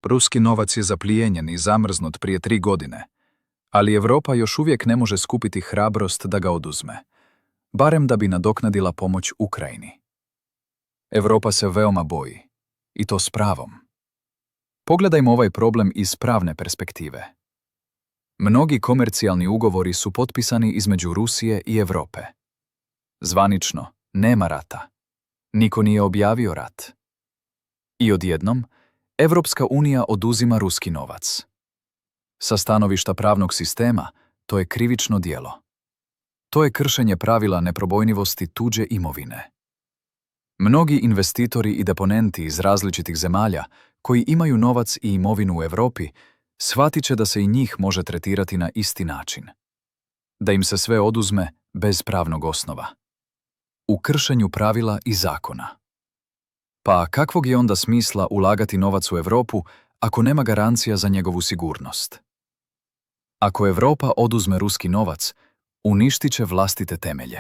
Ruski novac je zaplijenjen i zamrznut prije 3 godine, ali Europa još uvijek ne može skupiti hrabrost da ga oduzme, barem da bi nadoknadila pomoć Ukrajini. Europa se veoma boji, i to s pravom. Pogledajmo ovaj problem iz pravne perspektive. Mnogi komercijalni ugovori su potpisani između Rusije i Europe. Zvanično, nema rata. Niko nije objavio rat. I odjednom, Evropska unija oduzima ruski novac. Sa stanovišta pravnog sistema, to je krivično djelo. To je kršenje pravila neprobojnivosti tuđe imovine. Mnogi investitori i deponenti iz različitih zemalja koji imaju novac i imovinu u Europi shvatit će da se i njih može tretirati na isti način. Da im se sve oduzme bez pravnog osnova. U kršenju pravila i zakona. Pa kakvog je onda smisla ulagati novac u Europu ako nema garancija za njegovu sigurnost? Ako Europa oduzme ruski novac, uništit će vlastite temelje.